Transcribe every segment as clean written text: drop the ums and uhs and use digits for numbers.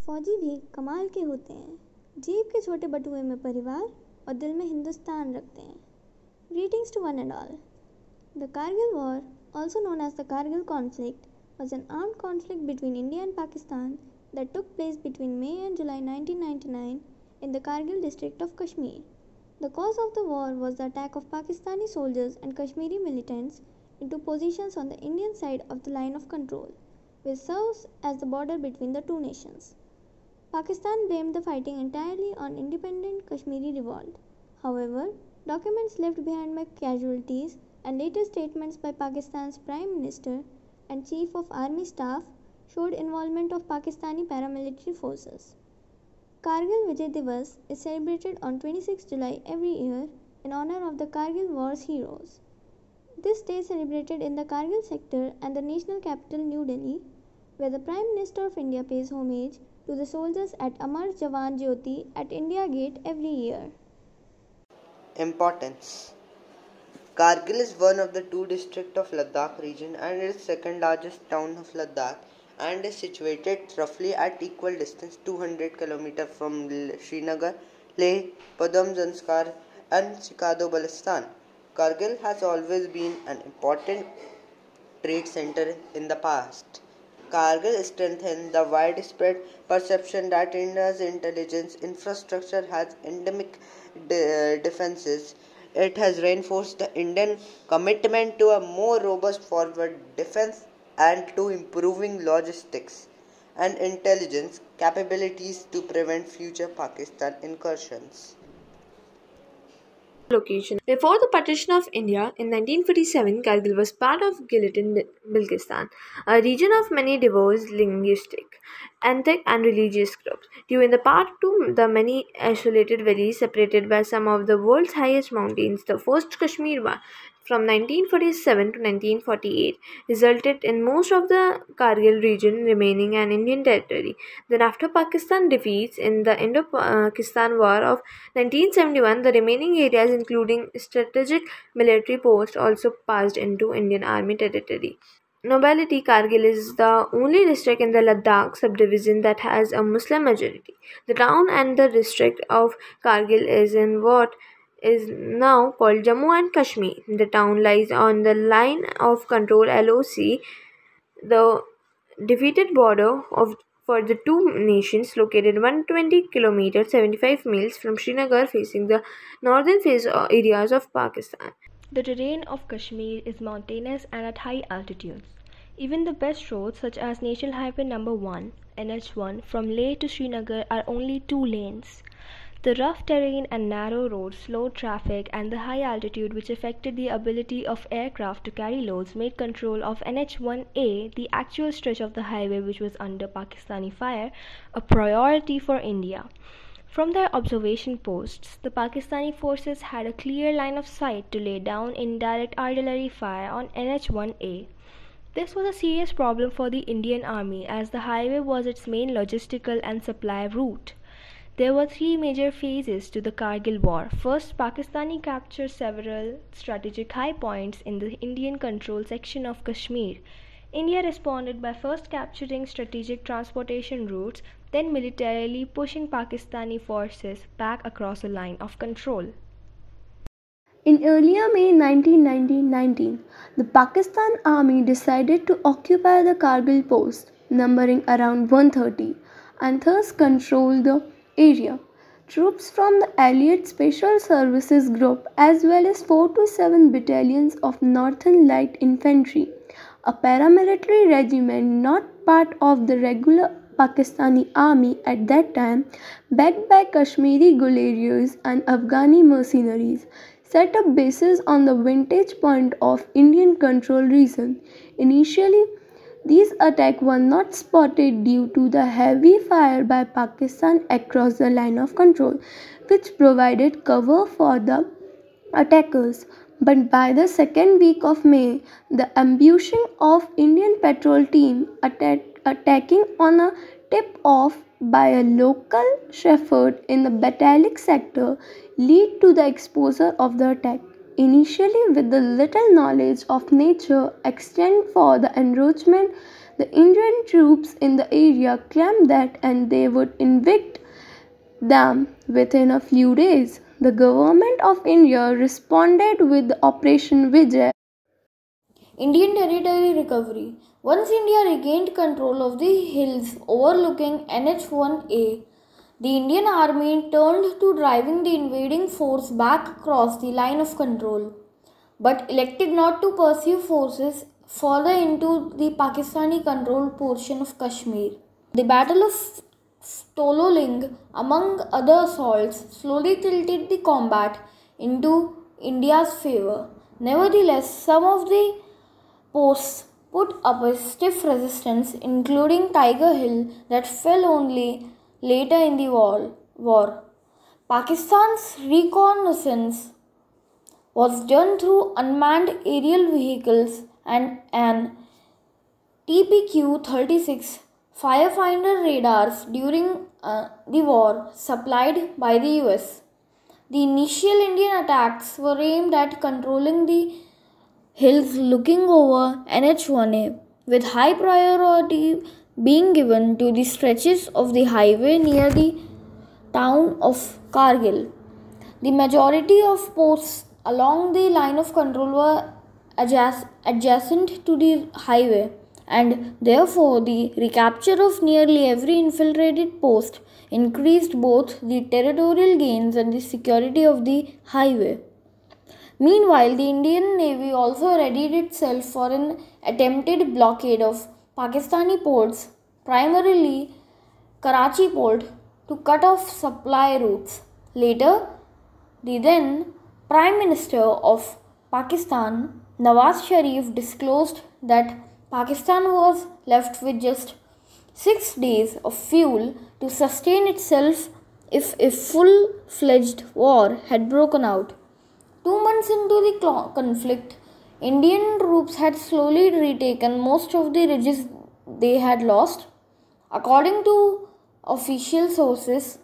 फौजी भी कमाल के होते हैं, जेब के छोटे बटुए में परिवार और दिल में हिंदुस्तान रखते हैं। Greetings to one and all. The Kargil War, also known as the Kargil conflict, was an armed conflict between India and Pakistan that took place between May and July 1999 in the Kargil district of Kashmir. The cause of the war was the attack of Pakistani soldiers and Kashmiri militants into positions on the Indian side of the line of control, which serves as the border between the two nations. Pakistan blamed the fighting entirely on independent Kashmiri revolt. However, documents left behind by casualties and later statements by Pakistan's Prime Minister and Chief of Army Staff showed involvement of Pakistani paramilitary forces. Kargil Vijay Divas is celebrated on 26 July every year in honor of the Kargil War's heroes. This day is celebrated in the Kargil sector and the national capital New Delhi, where the Prime Minister of India pays homage to the soldiers at Amar Jawan Jyoti at India Gate every year. Importance. Kargil is one of the two districts of Ladakh region and is second largest town of Ladakh and is situated roughly at equal distance 200 km from Srinagar, Leh, Padam Zanskar and Sikado Baltistan. Kargil has always been an important trade center in the past. Kargil strengthened the widespread perception that India's intelligence infrastructure has endemic defenses. It has reinforced the Indian commitment to a more robust forward defense and to improving logistics and intelligence capabilities to prevent future Pakistan incursions. Location. Before the partition of India in 1947, Kargil was part of Gilgit-Baltistan, a region of many diverse linguistic, ethnic and religious groups. Due in the part to the many isolated valleys separated by some of the world's highest mountains, the First Kashmir War from 1947 to 1948 resulted in most of the Kargil region remaining an Indian territory. Then after Pakistan defeats in the Indo-Pakistan War of 1971, the remaining areas including strategic military posts also passed into Indian Army territory. Nobility. Kargil is the only district in the Ladakh subdivision that has a Muslim majority. The town and the district of Kargil is in what is now called Jammu and Kashmir. The town lies on the line of control LOC, the defeated border for the two nations, located 120 km 75 miles from Srinagar, facing the northern areas of Pakistan. The terrain of Kashmir is mountainous and at high altitudes. Even the best roads such as National Highway number 1 NH1 from Leh to Srinagar are only 2 lanes. The rough terrain and narrow roads slowed traffic, and the high altitude, which affected the ability of aircraft to carry loads, made control of NH1A, the actual stretch of the highway which was under Pakistani fire, a priority for India. From their observation posts, the Pakistani forces had a clear line of sight to lay down indirect artillery fire on NH1A. This was a serious problem for the Indian Army, as the highway was its main logistical and supply route. There were 3 major phases to the Kargil War. First, Pakistani captured several strategic high points in the Indian control section of Kashmir. India responded by first capturing strategic transportation routes, then militarily pushing Pakistani forces back across the line of control. In earlier May 1919, the Pakistan Army decided to occupy the Kargil post, numbering around 130, and thus control the area. Troops from the Allied Special Services Group as well as 4 to 7 battalions of Northern Light Infantry, a paramilitary regiment not part of the regular Pakistani army at that time, backed by Kashmiri Gularias and Afghani mercenaries, set up bases on the vantage point of Indian control region. Initially, these attacks were not spotted due to the heavy fire by Pakistan across the line of control, which provided cover for the attackers. But by the second week of May, the ambushing of Indian patrol team attacking on a tip-off by a local shepherd in the Batalik sector led to the exposure of the attack. Initially, with the little knowledge of nature extant for the enroachment, The Indian troops in the area claimed that and they would evict them within a few days. The government of India responded with Operation Vijay. Indian territory recovery. Once India regained control of the hills overlooking NH-1A, the Indian army turned to driving the invading force back across the line of control, but elected not to pursue forces further into the Pakistani controlled portion of Kashmir. The Battle of Tololing, among other assaults, slowly tilted the combat into India's favor. Nevertheless, some of the posts put up a stiff resistance, including Tiger Hill, that fell only later in the war. Pakistan's reconnaissance was done through unmanned aerial vehicles and an TPQ-36 firefinder radars during the war supplied by the US. The initial Indian attacks were aimed at controlling the hills looking over NH-1A, with high priority being given to the stretches of the highway near the town of Kargil. The majority of posts along the line of control were adjacent to the highway, and therefore the recapture of nearly every infiltrated post increased both the territorial gains and the security of the highway. Meanwhile, the Indian Navy also readied itself for an attempted blockade of Pakistani ports, primarily Karachi port, to cut off supply routes. Later, the then Prime Minister of Pakistan, Nawaz Sharif, disclosed that Pakistan was left with just 6 days of fuel to sustain itself if a full-fledged war had broken out. 2 months into the conflict, Indian troops had slowly retaken most of the ridges they had lost. According to official sources,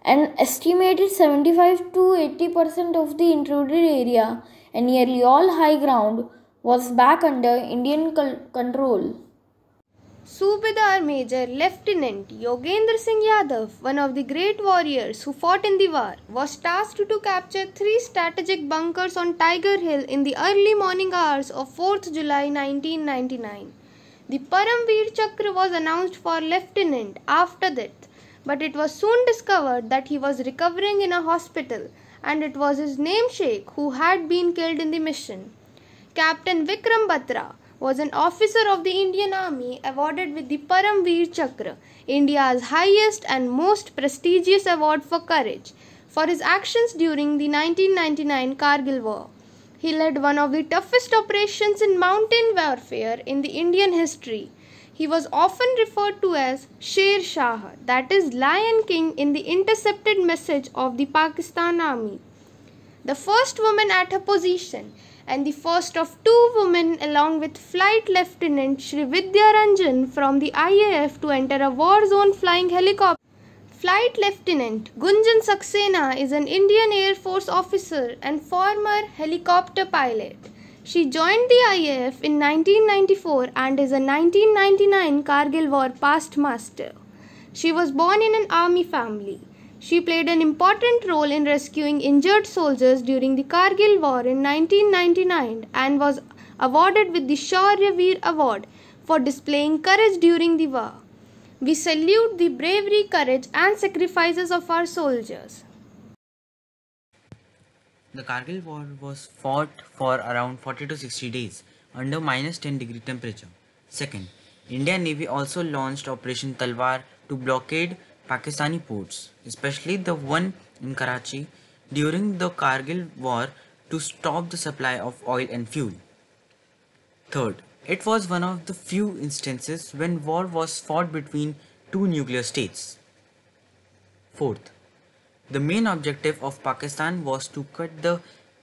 an estimated 75 to 80% of the intruded area and nearly all high ground was back under Indian control. Subedar Major Lieutenant Yogendra Singh Yadav, one of the great warriors who fought in the war, was tasked to capture 3 strategic bunkers on Tiger Hill in the early morning hours of 4th July 1999. The Paramveer Chakra was announced for lieutenant after that, but it was soon discovered that he was recovering in a hospital and it was his namesake who had been killed in the mission. Captain Vikram Batra was an officer of the Indian Army awarded with the Paramveer Chakra, India's highest and most prestigious award for courage, for his actions during the 1999 Kargil War. He led one of the toughest operations in mountain warfare in the Indian history. He was often referred to as Sher Shah, that is Lion King, in the intercepted message of the Pakistan Army. The first woman at her position and the first of 2 women along with Flight Lieutenant Shri Vidya Ranjan from the IAF to enter a war zone flying helicopter. Flight Lieutenant Gunjan Saxena is an Indian Air Force officer and former helicopter pilot. She joined the IAF in 1994 and is a 1999 Kargil War past master. She was born in an army family. She played an important role in rescuing injured soldiers during the Kargil War in 1999 and was awarded with the Shaurya Veer Award for displaying courage during the war. We salute the bravery, courage and sacrifices of our soldiers. The Kargil War was fought for around 40 to 60 days under -10 degree temperature. Second, Indian Navy also launched Operation Talwar to blockade Pakistani ports, especially the one in Karachi, during the Kargil War to stop the supply of oil and fuel. Third, it was one of the few instances when war was fought between 2 nuclear states. Fourth, the main objective of Pakistan was to cut the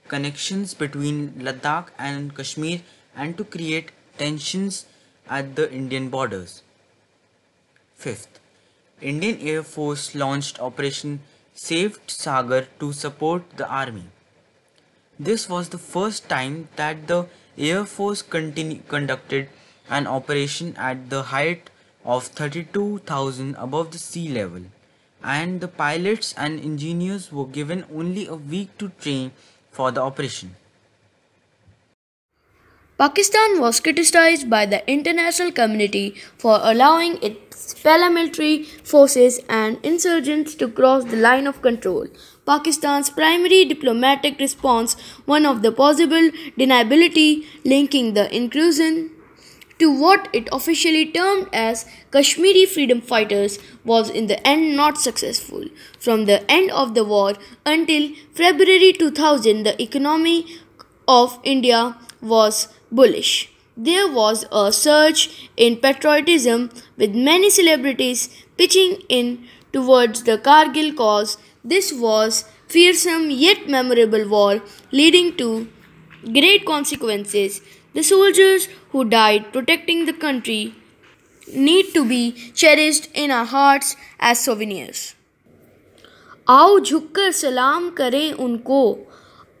connections between Ladakh and Kashmir and to create tensions at the Indian borders. Fifth, Indian Air Force launched Operation Saved Sagar to support the army. This was the first time that the Air Force conducted an operation at the height of 32,000 above the sea level, and the pilots and engineers were given only a week to train for the operation. Pakistan was criticized by the international community for allowing its paramilitary forces and insurgents to cross the line of control. Pakistan's primary diplomatic response, one of the possible deniability linking the inclusion to what it officially termed as Kashmiri freedom fighters, was in the end not successful. From the end of the war until February 2000, the economy of India was bullish. There was a surge in patriotism, with many celebrities pitching in towards the Kargil cause. This was fearsome yet memorable war, leading to great consequences. The soldiers who died protecting the country need to be cherished in our hearts as souvenirs. आओ झुककर सलाम करें उनको,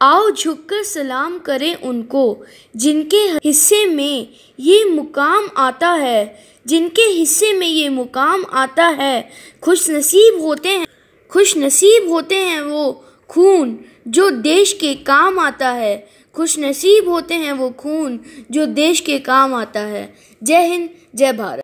आओ झुककर सलाम करें उनको, जिनके हिस्से में ये मुकाम आता है, जिनके हिस्से में ये मुकाम आता है। खुश नसीब होते हैं वो खून जो देश के काम आता है, खुश नसीब होते हैं वो खून जो देश के काम आता है। जय हिंद, जय भारत।